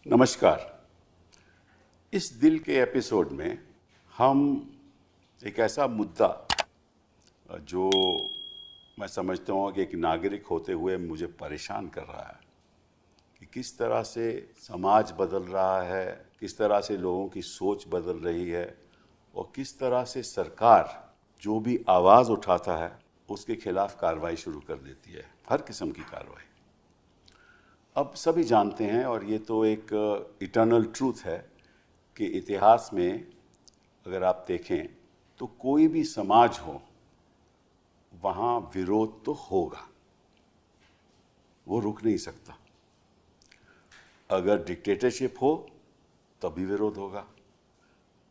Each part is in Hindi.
नमस्कार। इस दिल के एपिसोड में हम एक ऐसा मुद्दा जो मैं समझता हूँ कि एक नागरिक होते हुए मुझे परेशान कर रहा है कि किस तरह से समाज बदल रहा है, किस तरह से लोगों की सोच बदल रही है और किस तरह से सरकार जो भी आवाज़ उठाता है उसके खिलाफ कार्रवाई शुरू कर देती है, हर किस्म की कार्रवाई। अब सभी जानते हैं और ये तो एक इटर्नल ट्रूथ है कि इतिहास में अगर आप देखें तो कोई भी समाज हो वहाँ विरोध तो होगा, वो रुक नहीं सकता। अगर डिक्टेटरशिप हो तभी विरोध होगा,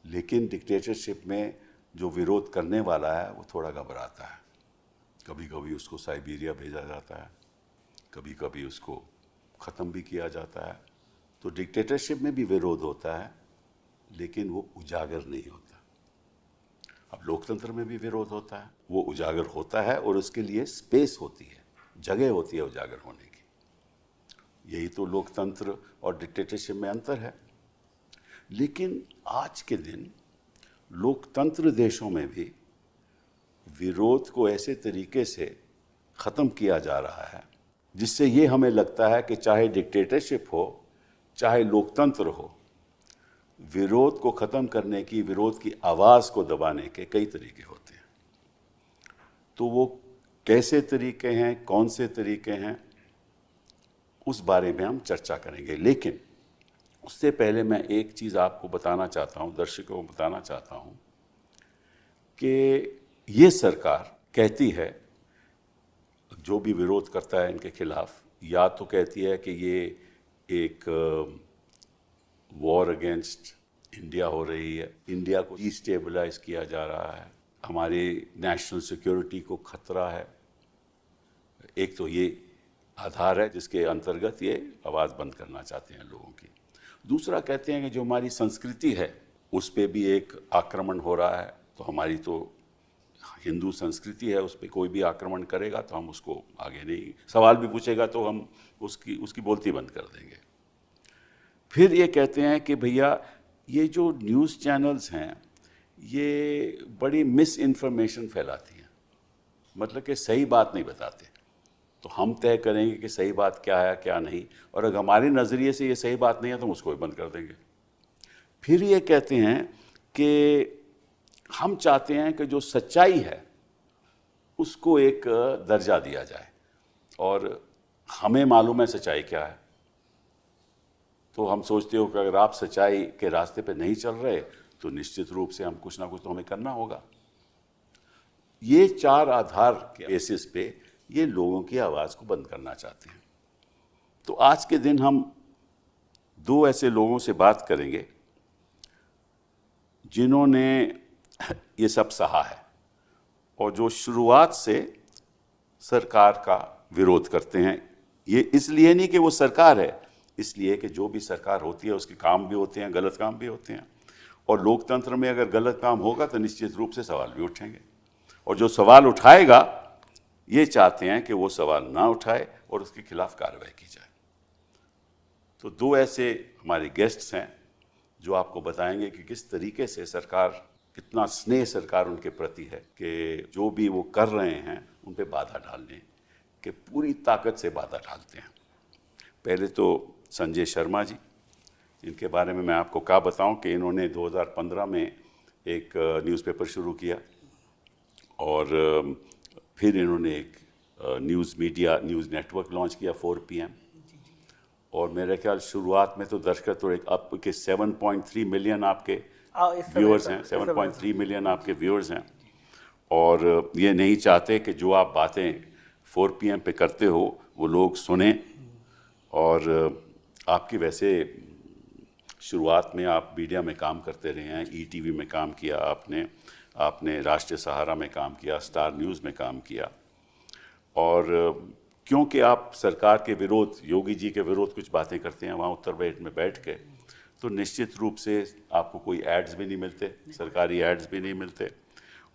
लेकिन डिक्टेटरशिप में जो विरोध करने वाला है वो थोड़ा घबराता है। कभी कभी उसको साइबेरिया भेजा जाता है, कभी कभी उसको ख़त्म भी किया जाता है। तो डिक्टेटरशिप में भी विरोध होता है लेकिन वो उजागर नहीं होता। अब लोकतंत्र में भी विरोध होता है, वो उजागर होता है और उसके लिए स्पेस होती है, जगह होती है उजागर होने की। यही तो लोकतंत्र और डिक्टेटरशिप में अंतर है। लेकिन आज के दिन लोकतंत्र देशों में भी विरोध को ऐसे तरीके से ख़त्म किया जा रहा है जिससे ये हमें लगता है कि चाहे डिक्टेटरशिप हो चाहे लोकतंत्र हो, विरोध को ख़त्म करने की, विरोध की आवाज़ को दबाने के कई तरीके होते हैं। तो वो कैसे तरीके हैं, कौन से तरीके हैं, उस बारे में हम चर्चा करेंगे। लेकिन उससे पहले मैं एक चीज़ आपको बताना चाहता हूँ, दर्शकों को बताना चाहता हूँ कि ये सरकार कहती है, जो भी विरोध करता है इनके खिलाफ, या तो कहती है कि ये एक वॉर अगेंस्ट इंडिया हो रही है, इंडिया को डिस्टेबलाइज किया जा रहा है, हमारी नेशनल सिक्योरिटी को खतरा है। एक तो ये आधार है जिसके अंतर्गत ये आवाज़ बंद करना चाहते हैं लोगों की। दूसरा कहते हैं कि जो हमारी संस्कृति है उस पर भी एक आक्रमण हो रहा है। तो हमारी तो हिंदू संस्कृति है, उस पर कोई भी आक्रमण करेगा तो हम उसको आगे नहीं, सवाल भी पूछेगा तो हम उसकी बोलती बंद कर देंगे। फिर ये कहते हैं कि भैया ये जो न्यूज़ चैनल्स हैं ये बड़ी मिस इन्फॉर्मेशन फैलाती हैं, मतलब कि सही बात नहीं बताते। तो हम तय करेंगे कि सही बात क्या है क्या नहीं, और अगर हमारे नज़रिए से ये सही बात नहीं है तो हम उसको भी बंद कर देंगे। फिर ये कहते हैं कि हम चाहते हैं कि जो सच्चाई है उसको एक दर्जा दिया जाए, और हमें मालूम है सच्चाई क्या है। तो हम सोचते हो कि अगर आप सच्चाई के रास्ते पे नहीं चल रहे तो निश्चित रूप से हम कुछ ना कुछ तो हमें करना होगा। ये चार आधार के बेसिस पे ये लोगों की आवाज़ को बंद करना चाहते हैं। तो आज के दिन हम दो ऐसे लोगों से बात करेंगे जिन्होंने ये सब सहा है और जो शुरुआत से सरकार का विरोध करते हैं। ये इसलिए नहीं कि वो सरकार है, इसलिए कि जो भी सरकार होती है उसके काम भी होते हैं, गलत काम भी होते हैं, और लोकतंत्र में अगर गलत काम होगा तो निश्चित रूप से सवाल भी उठेंगे, और जो सवाल उठाएगा ये चाहते हैं कि वो सवाल ना उठाए और उसके खिलाफ कार्रवाई की जाए। तो दो ऐसे हमारे गेस्ट्स हैं जो आपको बताएंगे कि किस तरीके से सरकार, कितना स्नेह सरकार उनके प्रति है कि जो भी वो कर रहे हैं उन पे बाधा डालने के पूरी ताकत से बाधा डालते हैं। पहले तो संजय शर्मा जी, इनके बारे में मैं आपको क्या बताऊं कि इन्होंने 2015 में एक न्यूज़पेपर शुरू किया और फिर इन्होंने एक न्यूज़ नेटवर्क लॉन्च किया 4 PM, और मेरे ख्याल शुरुआत में तो दर्शक तो एक आपके 7.3 मिलियन आपके व्यूअर्स हैं, 7.3 मिलियन आपके व्यूअर्स हैं, और ये नहीं चाहते कि जो आप बातें 4 PM पे करते हो वो लोग सुने। और आपकी वैसे शुरुआत में आप मीडिया में काम करते रहे हैं, ETV में काम किया आपने राष्ट्रीय सहारा में काम किया, स्टार न्यूज़ में काम किया, और क्योंकि आप सरकार के विरोध, योगी जी के विरोध कुछ बातें करते हैं वहाँ उत्तर प्रदेश में बैठ के, तो निश्चित रूप से आपको कोई एड्स भी नहीं मिलते, सरकारी एड्स भी नहीं मिलते।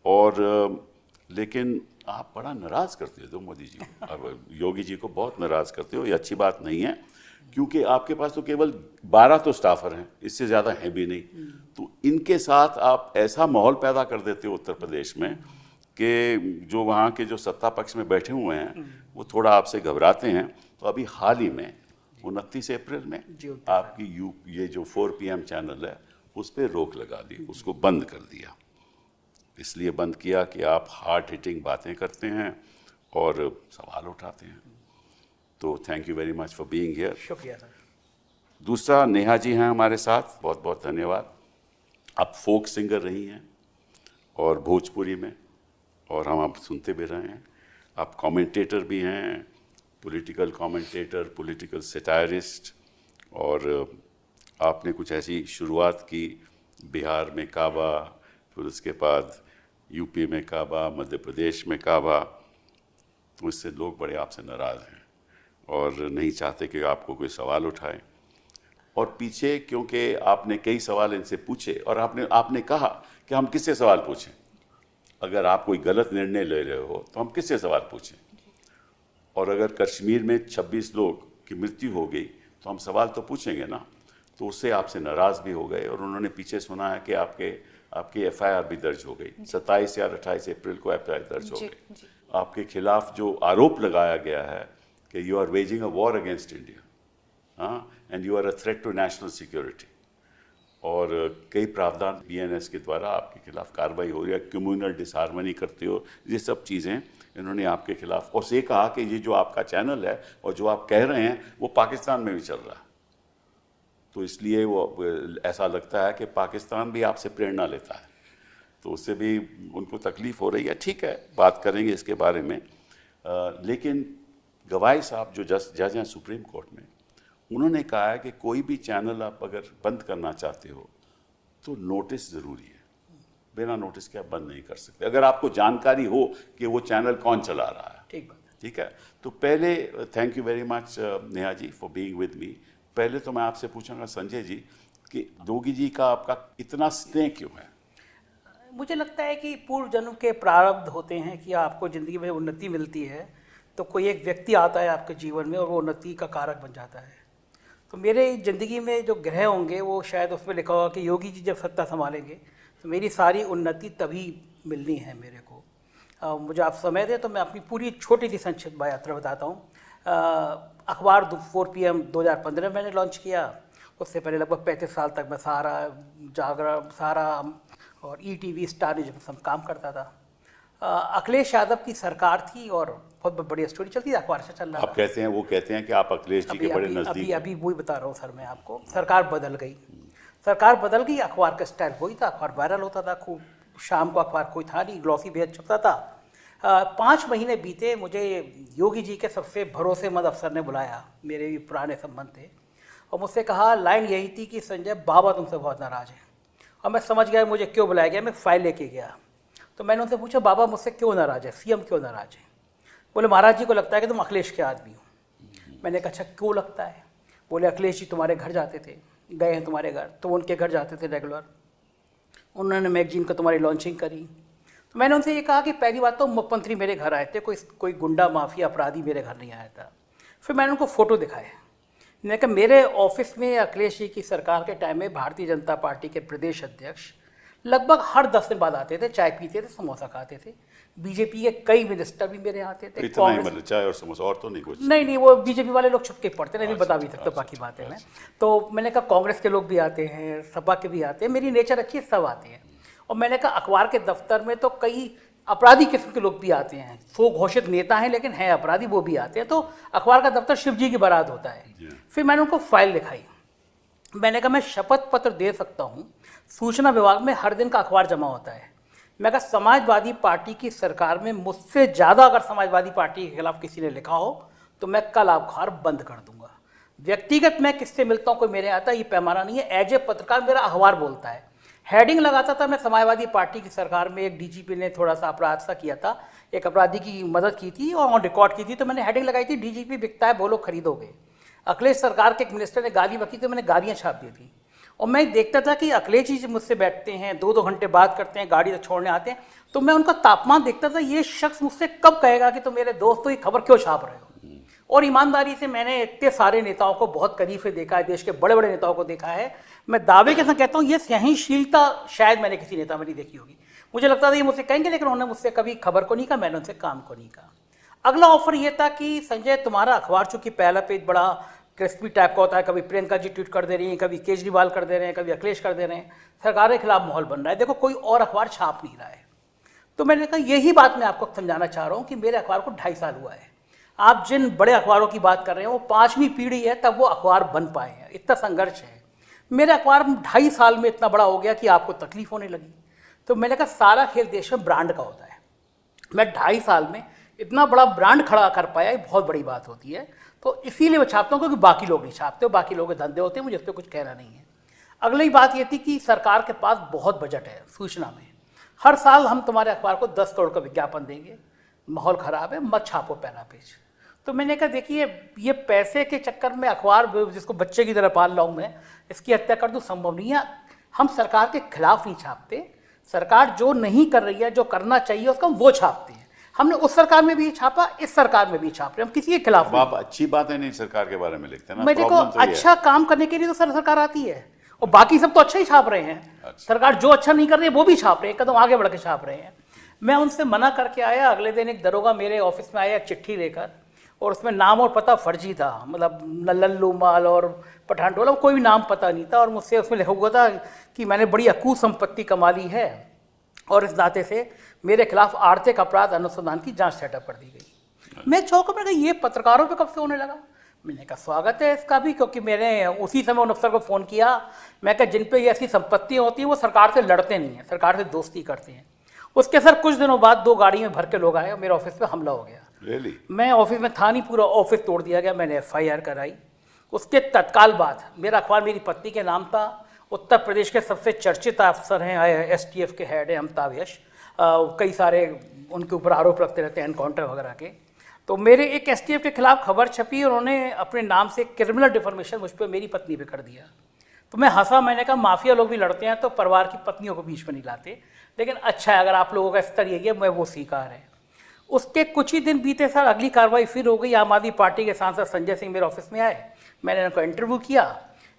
और लेकिन आप बड़ा नाराज़ करते हो मोदी जी को, अब योगी जी को बहुत नाराज़ करते हो। ये अच्छी बात नहीं है, क्योंकि आपके पास तो केवल 12 तो स्टाफर हैं, इससे ज़्यादा हैं भी नहीं। तो इनके साथ आप ऐसा माहौल पैदा कर देते हो उत्तर प्रदेश में कि जो वहाँ के जो सत्ता पक्ष में बैठे हुए हैं वो थोड़ा आपसे घबराते हैं। तो अभी हाल ही में 29 अप्रैल में आपकी ये जो 4 PM चैनल है उस पर रोक लगा दी, उसको बंद कर दिया। इसलिए बंद किया कि आप हार्ड हिटिंग बातें करते हैं और सवाल उठाते हैं। तो thank you very much for being here. शुक्रिया सर। दूसरा, नेहा जी हैं हमारे साथ, बहुत बहुत धन्यवाद। आप फोक सिंगर रही हैं और भोजपुरी में, और हम आप सुनते भी रहे हैं। आप कमेंटेटर भी हैं, पॉलिटिकल कमेंटेटर, पॉलिटिकल सैटायरिस्ट, और आपने कुछ ऐसी शुरुआत की बिहार में काबा, फिर उसके बाद यूपी में काबा, मध्य प्रदेश में काबा। तो इससे लोग बड़े आपसे नाराज़ हैं और नहीं चाहते कि आपको कोई सवाल उठाए। और पीछे क्योंकि आपने कई सवाल इनसे पूछे और आपने कहा कि हम किससे सवाल पूछें, अगर आप कोई गलत निर्णय ले रहे हो तो हम किससे सवाल पूछें। और अगर कश्मीर में 26 लोग की मृत्यु हो गई तो हम सवाल तो पूछेंगे ना। तो उससे आपसे नाराज़ भी हो गए और उन्होंने पीछे सुना है कि आपकी FIR भी दर्ज हो गई। 27 या 28 अप्रैल को FIR दर्ज हो गई। आपके खिलाफ जो आरोप लगाया गया है कि you are waging a war against India, हाँ, and you are a threat to national security. और कई प्रावधान BNS के द्वारा आपके खिलाफ कार्रवाई हो रही है, कम्युनल डिसहार्मनी करते हो, ये सब चीज़ें इन्होंने आपके खिलाफ। और ये कहा कि ये जो आपका चैनल है और जो आप कह रहे हैं वो पाकिस्तान में भी चल रहा है। तो इसलिए वो ऐसा लगता है कि पाकिस्तान भी आपसे प्रेरणा लेता है, तो उससे भी उनको तकलीफ़ हो रही है। ठीक है, बात करेंगे इसके बारे में। लेकिन गवाई साहब जो जज हैं सुप्रीम कोर्ट में, उन्होंने कहा है कि कोई भी चैनल आप अगर बंद करना चाहते हो तो नोटिस ज़रूरी है, बिना नोटिस के आप बंद नहीं कर सकते, अगर आपको जानकारी हो कि वो चैनल कौन चला रहा है। ठीक है। तो पहले thank you very much Neha ji for being with me. पहले तो मैं आपसे पूछूंगा संजय जी कि जोगी जी का आपका इतना स्नेह क्यों है? मुझे लगता है कि पूर्व जन्म के प्रारब्ध होते हैं कि आपको ज़िंदगी में उन्नति मिलती है तो कोई एक व्यक्ति आता है आपके जीवन में और वो उन्नति का कारक बन जाता है। तो मेरे ज़िंदगी में जो ग्रह होंगे वो शायद उसमें लिखा होगा कि योगी जी जब सत्ता संभालेंगे तो मेरी सारी उन्नति तभी मिलनी है मेरे को। मुझे आप समय दें तो मैं अपनी पूरी छोटी सी संक्षिप्त यात्रा बताता हूँ। अखबार 4 PM 2015 मैंने लॉन्च किया। उससे पहले लगभग 35 साल तक मैं सहारा, जागरण, सहारा और ETV, स्टार न्यूज़ में सब काम करता था। अखिलेश यादव की सरकार थी और बहुत बढ़िया स्टोरी चलती थी, अखबार से चल रहा था। आप कहते हैं, वो कहते हैं कि आप अखिलेश जी के बड़े नज़दीक। अभी वही बता रहा हूँ सर मैं आपको। सरकार बदल गई, अखबार का स्टाइल वही था, अखबार वायरल होता था खूब। शाम को अखबार कोई था नहीं, ग्लॉसी बेहद छपता था। 5 महीने बीते, मुझे योगी जी के सबसे भरोसेमंद अफसर ने बुलाया, मेरे भी पुराने संबंध थे, और मुझसे कहा, लाइन यही थी कि संजय बाबा तुमसे बहुत नाराज़ हैं। और मैं समझ गया मुझे क्यों बुलाया गया। मैं फाइल लेके गया तो मैंने उनसे पूछा, बाबा मुझसे क्यों नाराज़ है, CM क्यों नाराज़ है? बोले, महाराज जी को लगता है कि तुम अखिलेश के आदमी हो। मैंने कहा, अच्छा क्यों लगता है? बोले, अखिलेश जी तुम्हारे घर जाते थे, गए हैं तुम्हारे घर, तो उनके घर जाते थे रेगुलर, उन्होंने मैगजीन को तुम्हारी लॉन्चिंग करी। तो मैंने उनसे ये कहा कि पहली बात तो मुख्यमंत्री मेरे घर आए थे, कोई गुंडा माफिया अपराधी मेरे घर नहीं आया था। फिर मैंने उनको फ़ोटो दिखाया। मैंने कहा, मेरे ऑफिस में अखिलेश जी की सरकार के टाइम में भारतीय जनता पार्टी के प्रदेश अध्यक्ष लगभग हर 10 दिन बाद आते थे, चाय पीते थे, समोसा खाते थे। बीजेपी के कई मिनिस्टर भी मेरे आते थे। इतना ही मतलब चाय और समोसा, और तो नहीं कुछ? नहीं, वो बीजेपी वाले लोग छुप के पढ़ते, नहीं बता भी सकता बाकी बातें मैं। तो मैंने कहा कांग्रेस के लोग भी आते हैं, सपा के भी आते हैं, मेरी नेचर अच्छी है, सब आते हैं। और मैंने कहा अखबार के दफ्तर में तो कई अपराधी किस्म के लोग भी आते हैं, सो घोषित नेता हैं लेकिन हैं अपराधी, वो भी आते हैं। तो अखबार का दफ्तर शिव जी की बारात होता है। फिर मैंने उनको फाइल दिखाई। मैंने कहा, मैं शपथ पत्र दे सकता हूँ, सूचना विभाग में हर दिन का अखबार जमा होता है। मैं कहा, समाजवादी पार्टी की सरकार में मुझसे ज़्यादा अगर समाजवादी पार्टी के खिलाफ किसी ने लिखा हो तो मैं कल अखबार बंद कर दूंगा। व्यक्तिगत मैं किससे मिलता हूँ कोई मेरे आता, ये पैमाना नहीं है। एज ए पत्रकार मेरा अखबार बोलता है। हेडिंग लगाता था मैं, समाजवादी पार्टी की सरकार में एक DGP ने थोड़ा सा अपराध सा किया था, एक अपराधी की मदद की थी और ऑन रिकॉर्ड की थी, तो मैंने हेडिंग लगाई थी, DGP बिकता है, बोलो खरीदोगे। अखिलेश सरकार के एक मिनिस्टर ने गाली बकी तो मैंने गालियाँ छाप दी थी। और मैं देखता था कि अखिलेश जी मुझसे बैठते हैं, 2-2 घंटे बात करते हैं, गाड़ी से छोड़ने आते हैं, तो मैं उनका तापमान देखता था, ये शख्स मुझसे कब कहेगा कि तुम मेरे दोस्त हो, ये खबर क्यों छाप रहे हो। और ईमानदारी से मैंने इतने सारे नेताओं को बहुत करीब से देखा है, देश के बड़े बड़े नेताओं को देखा है। मैं दावे के साथ कहता हूँ ये सहनशीलता शायद मैंने किसी नेता में नहीं देखी होगी। मुझे लगता था ये मुझसे कहेंगे, लेकिन उन्होंने मुझसे कभी खबर को नहीं कहा, मैंने उनसे काम को नहीं कहा। अगला ऑफर ये था कि संजय तुम्हारा अखबार चूंकि पहला पेज बड़ा क्रिस्पी टाइप का होता है, कभी प्रियंका जी ट्वीट कर दे रही हैं, कभी केजरीवाल कर दे रहे हैं, कभी अखिलेश कर दे रहे हैं, सरकार के खिलाफ माहौल बन रहा है, देखो कोई और अखबार छाप नहीं रहा है। तो मैंने कहा यही बात मैं आपको समझाना चाह रहा हूँ कि मेरे अखबार को 2.5 साल हुआ है। आप जिन बड़े अखबारों की बात कर रहे हैं वो 5वीं पीढ़ी है तब वो अखबार बन पाए हैं, इतना संघर्ष है। मेरे अखबार 2.5 साल में इतना बड़ा हो गया कि आपको तकलीफ होने लगी। तो मैंने कहा सारा खेल देश में ब्रांड का होता है। मैं 2.5 साल में इतना बड़ा ब्रांड खड़ा कर पाया, ये बहुत बड़ी बात होती है। तो इसीलिए मैं छापता हूँ, क्योंकि बाकी लोग नहीं छापते हो, बाकी लोगों के धंधे होते हैं, मुझे उस पर कुछ कहना नहीं है। अगली बात ये थी कि सरकार के पास बहुत बजट है सूचना में। हर साल हम तुम्हारे अखबार को 10 करोड़ का विज्ञापन देंगे, माहौल ख़राब है, मत छापो पहला पेज। तो मैंने कहा देखिए ये पैसे के चक्कर में अखबार जिसको बच्चे की तरह पाल रहा हूँ मैं, इसकी हत्या कर दूँ, संभव नहीं है। हम सरकार के खिलाफ नहीं छापते, सरकार जो नहीं कर रही है, जो करना चाहिए उसका वो छापते हैं। हमने उस सरकार में भी छापा, इस सरकार में भी छाप रहे, हम किसी के खिलाफ आप अच्छी बातें नहीं सरकार के बारे में लिखते ना। मैं देखो अच्छा काम करने के लिए तो सरकार आती है, और बाकी सब तो अच्छा ही छाप रहे हैं। अच्छा। सरकार जो अच्छा नहीं कर रही है वो भी छाप रहे हैं, कदम आगे बढ़ के छाप रहे हैं। मैं उनसे मना करके आया, अगले दिन एक दरोगा मेरे ऑफिस में आया एक चिट्ठी लेकर, और उसमें नाम और पता फर्जी था, मतलब लल्लू माल और पठान टोला, कोई भी नाम पता नहीं था। और मुझसे उसमें लिखा हुआ था कि मैंने बड़ी अकूत संपत्ति कमा ली है और इस नाते से मेरे खिलाफ आर्थिक अपराध अनुसंधान की जांच सेटअप कर दी गई। मैं चौंका, मैंने कहा ये पत्रकारों पे कब से होने लगा। मैंने कहा स्वागत है इसका भी, क्योंकि मैंने उसी समय उन अफसर को फ़ोन किया। मैं कहा जिन पे ऐसी संपत्तियाँ होती हैं वो सरकार से लड़ते नहीं हैं, सरकार से दोस्ती करते हैं। उसके सर कुछ दिनों बाद 2 गाड़ी में भर के लोग आए और मेरे ऑफिस पे हमला हो गया। Really? मैं ऑफिस में था नहीं, पूरा ऑफिस तोड़ दिया गया, मैंने FIR कराई। उसके तत्काल बाद मेरा अखबार मेरी पत्नी के नाम था। उत्तर प्रदेश के सबसे चर्चित अफसर हैं, STF के हेड हैं अमिताभ यश, कई सारे उनके ऊपर आरोप रखते रहते हैं एनकाउंटर वगैरह के। तो मेरे एक STF के खिलाफ खबर छपी और उन्होंने अपने नाम से क्रिमिनल डिफॉर्मेशन मुझ पर मेरी पत्नी पे कर दिया। तो मैं हंसा, मैंने कहा माफिया लोग भी लड़ते हैं तो परिवार की पत्नियों को बीच में नहीं लाते, लेकिन अच्छा है अगर आप लोगों का स्तर यही है, मैं वो स्वीकार है। उसके कुछ ही दिन बीते सर अगली कार्रवाई फिर हो गई। आम आदमी पार्टी के सांसद संजय सिंह मेरे ऑफिस में आए, मैंने उनको इंटरव्यू किया।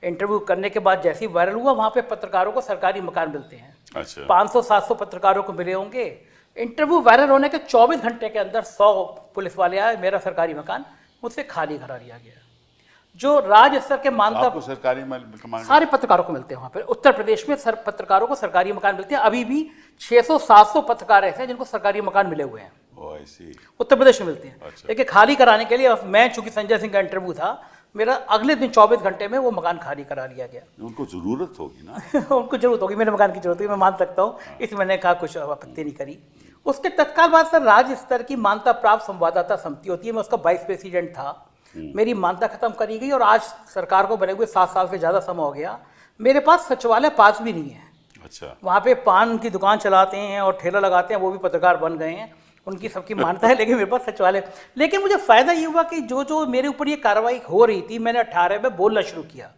इंटरव्यू करने के बाद जैसे ही वायरल हुआ, वहाँ पे पत्रकारों को सरकारी मकान मिलते हैं। अच्छा। 500-700 पत्रकारों को मिले होंगे। इंटरव्यू वायरल होने के 24 घंटे के अंदर 100 पुलिस वाले आए, मेरा सरकारी मकान मुझसे खाली करा लिया गया। जो राज्य स्तर के मानता सरकारी मकान सारे पत्रकारों को मिलते हैं वहाँ पर। उत्तर प्रदेश में पत्रकारों को सरकारी मकान मिलते हैं। अभी भी 600-700 पत्रकार ऐसे हैं जिनको सरकारी मकान मिले हुए हैं, उत्तर प्रदेश में मिलते हैं। अच्छा। लेकिन खाली कराने के लिए मैं, चूंकि संजय सिंह का इंटरव्यू था, मेरा अगले दिन 24 घंटे में वो मकान खाली करा लिया गया। उनको जरूरत होगी ना उनको जरूरत होगी, मेरे मकान की जरूरत होगी, मैं मान सकता हूँ। इसमें मैंने कहा कुछ आपत्ति नहीं करी। उसके तत्काल बाद सर राज्य स्तर की मान्यता प्राप्त संवाददाता समिति होती है, मैं उसका वाइस प्रेसिडेंट था। मेरी मान्यता खत्म करी गई और आज सरकार को बने हुए 7 साल से ज़्यादा समय हो गया। मेरे पास सचिवालय पास भी नहीं है। अच्छा। वहाँ पे पान की दुकान चलाते हैं और ठेला लगाते हैं, वो भी पत्रकार बन गए हैं, उनकी सबकी मान्यता है, लेकिन मेरे पास सचिवालय। लेकिन मुझे फ़ायदा ये हुआ कि जो मेरे ऊपर ये कार्रवाई हो रही थी, मैंने 18 में बोलना शुरू किया।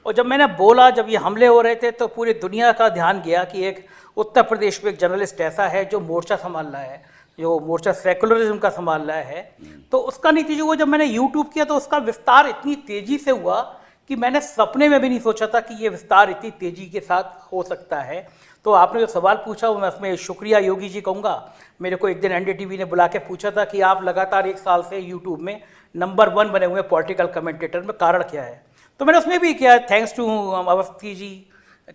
और जब मैंने बोला, जब ये हमले हो रहे थे, तो पूरी दुनिया का ध्यान गया कि एक उत्तर प्रदेश में एक जर्नलिस्ट ऐसा है जो मोर्चा संभाल रहा है, जो मोर्चा सेकुलरिज्म का संभाल रहा है। तो उसका नतीजा हुआ, जब मैंने यूट्यूब किया तो उसका विस्तार इतनी तेज़ी से हुआ कि मैंने सपने में भी नहीं सोचा था कि ये विस्तार इतनी तेज़ी के साथ हो सकता है। तो आपने जो सवाल पूछा, मैं उसमें शुक्रिया योगी जी कहूँगा। मेरे को एक दिन NDTV ने बुला के पूछा था कि आप लगातार 1 साल से यूट्यूब में नंबर 1 बने हुए पॉलिटिकल कमेंटेटर में, कारण क्या है। तो मैंने उसमें भी किया, thanks to Awasthi ji,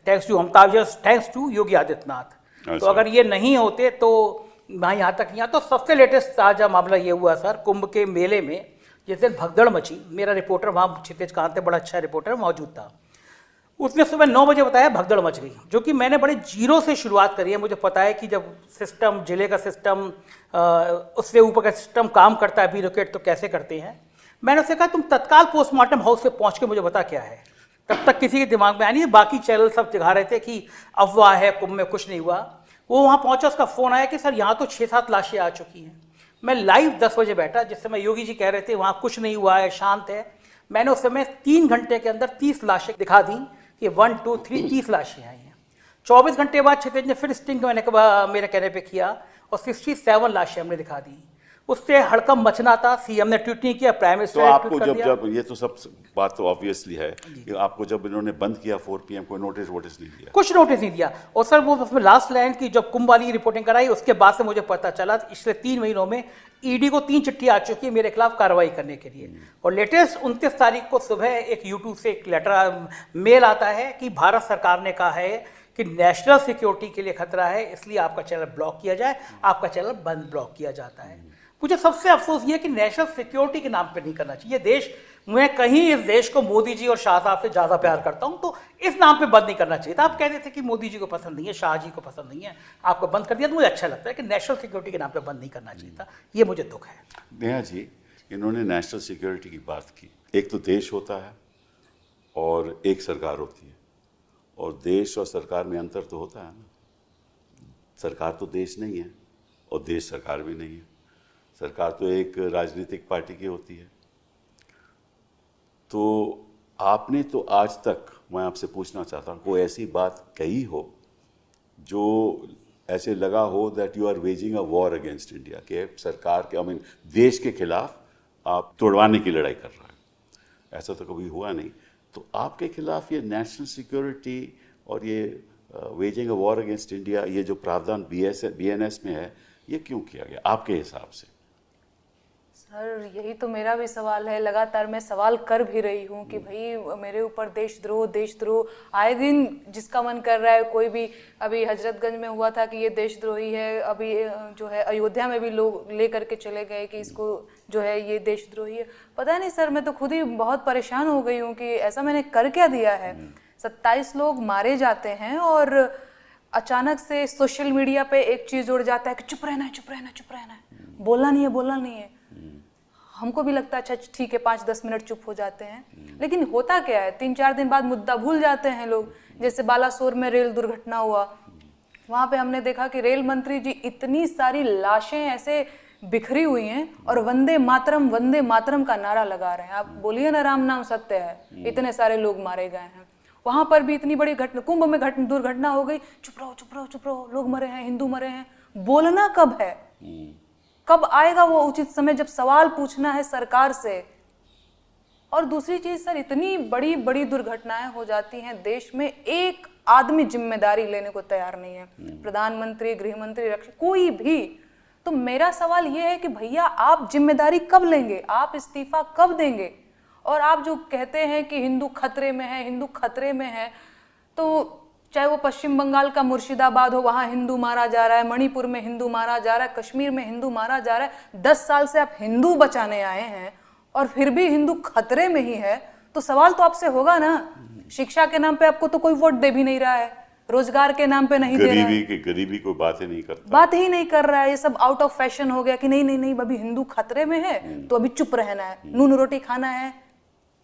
thanks to Amitabh Yash, thanks to Yogi Adityanath. तो अगर ये नहीं होते तो मैं यहाँ तक नहीं आता। तो सबसे लेटेस्ट ताज़ा मामला ये हुआ सर, कुंभ के मेले में जिस दिन भगदड़ मची, मेरा रिपोर्टर वहाँ क्षितिज कांत बड़ा अच्छा रिपोर्टर मौजूद था, उसने सुबह 9 बजे बताया भगदड़ मच गई, जो कि मैंने बड़े जीरो से शुरुआत करी है। मुझे पता है कि जब सिस्टम, जिले का सिस्टम, उससे ऊपर का सिस्टम काम करता है, ब्यूरोक्रेट तो कैसे करते हैं। मैंने उससे कहा तुम तत्काल पोस्टमार्टम हाउस से पहुँच के मुझे बता क्या है। तब तक किसी के दिमाग में आया नहीं, बाकी चैनल सब दिखा रहे थे कि अफवाह है, कुंभ में कुछ नहीं हुआ। वो वहाँ पहुँचा, उसका फ़ोन आया कि सर यहाँ तो 6-7 लाशें आ चुकी हैं। मैं लाइव 10 बजे बैठा, जिस समय योगी जी कह रहे थे वहाँ कुछ नहीं हुआ है, शांत है। मैंने उस समय 3 घंटे के अंदर 30 लाशें दिखा दी कि 1, 2, 3 30 लाशें आई हैं। 24 घंटे बाद क्षितिज ने फिर स्टिंग मैंने मेरे कहने पे किया और 67 लाशें हमने दिखा दी। उससे हड़कंप मचना था। सीएम ने ट्वीट नहीं किया, प्राइम मिनिस्टर तो ने आपको ट्वीट कर दिया। जब ये तो सब बात तो ऑब्वियसली है कि आपको जब इन्होंने बंद किया 4 PM कोई नोटिस नहीं दिया? कुछ नोटिस नहीं दिया। और सर वो उसमें लास्ट लाइन की जब कुंभ वाली रिपोर्टिंग कराई उसके बाद से मुझे पता चला पिछले 3 महीनों में ईडी को 3 चिट्ठी आ चुकी है मेरे खिलाफ कार्रवाई करने के लिए। और लेटेस्ट 29 तारीख को सुबह एक यूट्यूब से एक लेटर मेल आता है कि भारत सरकार ने कहा है कि नेशनल सिक्योरिटी के लिए खतरा है, इसलिए आपका चैनल ब्लॉक किया जाए। आपका चैनल बंद ब्लॉक किया जाता है। मुझे सबसे अफसोस ये कि नेशनल सिक्योरिटी के नाम पे नहीं करना चाहिए। देश, मैं कहीं इस देश को मोदी जी और शाह साहब से ज़्यादा प्यार करता हूं, तो इस नाम पे बंद नहीं करना चाहिए था। आप कहते थे कि मोदी जी को पसंद नहीं है, शाह जी को पसंद नहीं है, आपको बंद कर दिया, तो मुझे अच्छा लगता है कि नेशनल सिक्योरिटी के नाम पे बंद नहीं करना चाहिए था। ये मुझे दुख है। नेहा जी, इन्होंने नेशनल सिक्योरिटी की बात की। एक तो देश होता है और एक सरकार होती है, और देश और सरकार में अंतर तो होता है ना। सरकार तो देश नहीं है और देश सरकार भी नहीं है। सरकार तो एक राजनीतिक पार्टी की होती है। तो आपने तो आज तक, मैं आपसे पूछना चाहता हूँ, कोई ऐसी बात कही हो जो ऐसे लगा हो that you are waging a war against India, के सरकार के, आई मीन देश के खिलाफ आप तोड़वाने की लड़ाई कर रहे हैं? ऐसा तो कभी हुआ नहीं। तो आपके खिलाफ ये नेशनल सिक्योरिटी और ये waging a war against India, ये जो प्रावधान BNS में है, ये क्यों किया गया आपके हिसाब से? सर यही तो मेरा भी सवाल है। लगातार मैं सवाल कर भी रही हूँ कि भाई मेरे ऊपर देशद्रोह आए दिन जिसका मन कर रहा है। कोई भी, अभी हजरतगंज में हुआ था कि ये देशद्रोही है, अभी जो है अयोध्या में भी लोग लेकर के चले गए कि इसको जो है ये देशद्रोही है। पता नहीं सर, मैं तो खुद ही बहुत परेशान हो गई हूँ कि ऐसा मैंने कर क्या दिया है। 27 लोग मारे जाते हैं और अचानक से सोशल मीडिया पे एक चीज जुड़ जाता है कि चुप रहना है, बोलना नहीं है। हमको भी लगता है अच्छा ठीक है, 5-10 मिनट चुप हो जाते हैं, लेकिन होता क्या है, 3-4 दिन बाद मुद्दा भूल जाते हैं लोग। जैसे बालासोर में रेल दुर्घटना हुआ, वहां पे हमने देखा कि रेल मंत्री जी इतनी सारी लाशें ऐसे बिखरी हुई हैं और वंदे मातरम का नारा लगा रहे हैं। आप बोलिए ना, राम नाम सत्य है, इतने सारे लोग मारे गए हैं। वहां पर भी इतनी बड़ी घटना, कुंभ में दुर्घटना हो गई, चुप रहो, लोग मरे हैं, हिंदू मरे हैं। बोलना कब है? कब आएगा वो उचित समय जब सवाल पूछना है सरकार से? और दूसरी चीज सर, इतनी बड़ी बड़ी दुर्घटनाएं हो जाती हैं देश में, एक आदमी जिम्मेदारी लेने को तैयार नहीं है। प्रधानमंत्री, गृह मंत्री, रक्षा, कोई भी। तो मेरा सवाल ये है कि भैया आप जिम्मेदारी कब लेंगे? आप इस्तीफा कब देंगे? और आप जो कहते हैं कि हिंदू खतरे में है, तो चाहे वो पश्चिम बंगाल का मुर्शिदाबाद हो, वहां हिंदू मारा जा रहा है, मणिपुर में हिंदू मारा जा रहा है, कश्मीर में हिंदू मारा जा रहा है। 10 साल से आप हिंदू बचाने आए हैं और फिर भी हिंदू खतरे में ही है, तो सवाल तो आपसे होगा ना। शिक्षा के नाम पे आपको तो कोई वोट दे भी नहीं रहा है, रोजगार के नाम पे नहीं दे रहा है, गरीबी कोई बात ही नहीं करता, बात ही नहीं कर रहा है। ये सब आउट ऑफ फैशन हो गया कि नहीं अभी हिंदू खतरे में है तो अभी चुप रहना है, नून रोटी खाना है,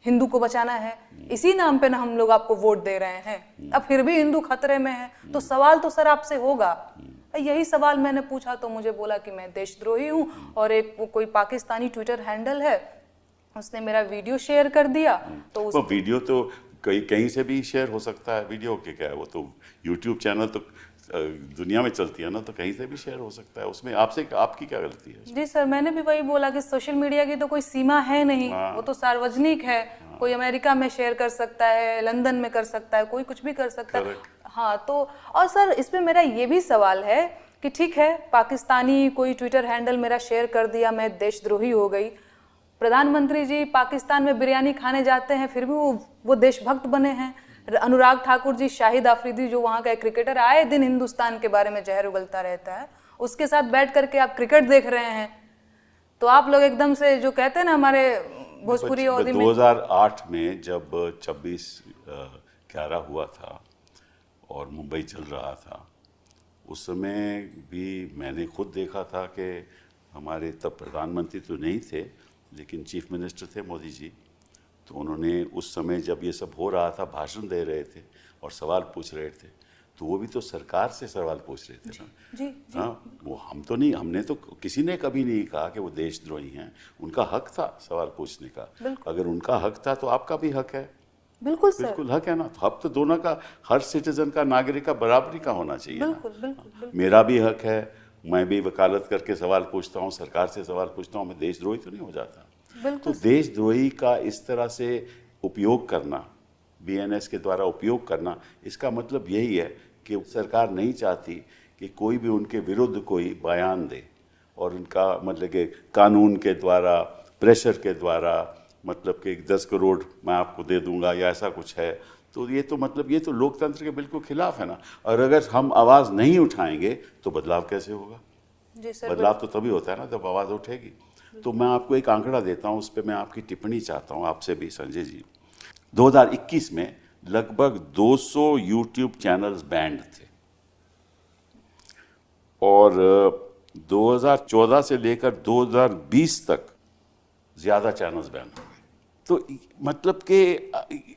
हिंदू को बचाना है। इसी नाम पे ना हम लोग आपको वोट दे रहे हैं, अब फिर भी हिंदू खतरे में है। तो सवाल तो सर आपसे होगा। यही सवाल मैंने पूछा तो मुझे बोला कि मैं देशद्रोही हूँ। और एक कोई पाकिस्तानी ट्विटर हैंडल है, उसने मेरा वीडियो शेयर कर दिया। तो वो वीडियो तो कहीं से भी शेयर हो सकता है। वीडियो के क्या है, वो तो यूट्यूब चैनल तो दुनिया में चलती है ना, तो कहीं से भी शेयर हो सकता है। उसमें आपकी क्या गलती है? जी सर, मैंने भी वही बोला कि सोशल मीडिया की तो कोई सीमा है नहीं, वो तो सार्वजनिक है। कोई अमेरिका में शेयर कर सकता है, लंदन में कर सकता है, कोई कुछ भी कर सकता है। हाँ, तो और सर इसमें मेरा ये भी सवाल है कि ठीक है, पाकिस्तानी कोई ट्विटर हैंडल मेरा शेयर कर दिया, मैं देशद्रोही हो गई। प्रधानमंत्री जी पाकिस्तान में बिरयानी खाने जाते हैं, फिर भी वो देशभक्त बने हैं। अनुराग ठाकुर जी, शाहिद आफरीदी जो वहाँ का एक क्रिकेटर, आए दिन हिंदुस्तान के बारे में जहर उगलता रहता है, उसके साथ बैठ करके आप क्रिकेट देख रहे हैं। तो आप लोग एकदम से जो कहते हैं ना हमारे भोजपुरी अवधि में, 2008 में जब 26/11 हुआ था और मुंबई चल रहा था, उस समय भी मैंने खुद देखा था कि हमारे तब प्रधानमंत्री तो नहीं थे लेकिन चीफ मिनिस्टर थे मोदी जी। तो उन्होंने उस समय जब ये सब हो रहा था भाषण दे रहे थे और सवाल पूछ रहे थे, तो वो भी तो सरकार से सवाल पूछ रहे थे ना। जी। हाँ, वो हम तो नहीं, हमने तो किसी ने कभी नहीं कहा कि वो देशद्रोही हैं। उनका हक था सवाल पूछने का। अगर उनका हक था तो आपका भी हक है। बिल्कुल सर, बिल्कुल हक है ना। तो हक तो दोनों का, हर सिटीजन का, नागरिक का बराबरी का होना चाहिए। बिल्कुल। मेरा भी हक है, मैं भी वकालत करके सवाल पूछता हूँ, सरकार से सवाल पूछता हूँ, मैं देशद्रोही तो नहीं हो जाता। बिल्कुल तो देशद्रोही का इस तरह से उपयोग करना, बीएनएस के द्वारा उपयोग करना, इसका मतलब यही है कि सरकार नहीं चाहती कि कोई भी उनके विरुद्ध कोई बयान दे, और उनका मतलब कि कानून के द्वारा, प्रेशर के द्वारा, मतलब कि 10 करोड़ मैं आपको दे दूंगा या ऐसा कुछ है, तो ये तो मतलब ये तो लोकतंत्र के बिल्कुल खिलाफ है ना। और अगर हम आवाज़ नहीं उठाएंगे तो बदलाव कैसे होगा? जी सर, बदलाव तो तभी होता है ना जब आवाज़ उठेगी। तो मैं आपको एक आंकड़ा देता हूँ, उस पर मैं आपकी टिप्पणी चाहता हूँ आपसे भी संजय जी। 2021 में लगभग 200 यूट्यूब चैनल्स बैंड थे, और 2014 से लेकर 2020 तक ज़्यादा चैनल्स बैन हो गए। तो मतलब कि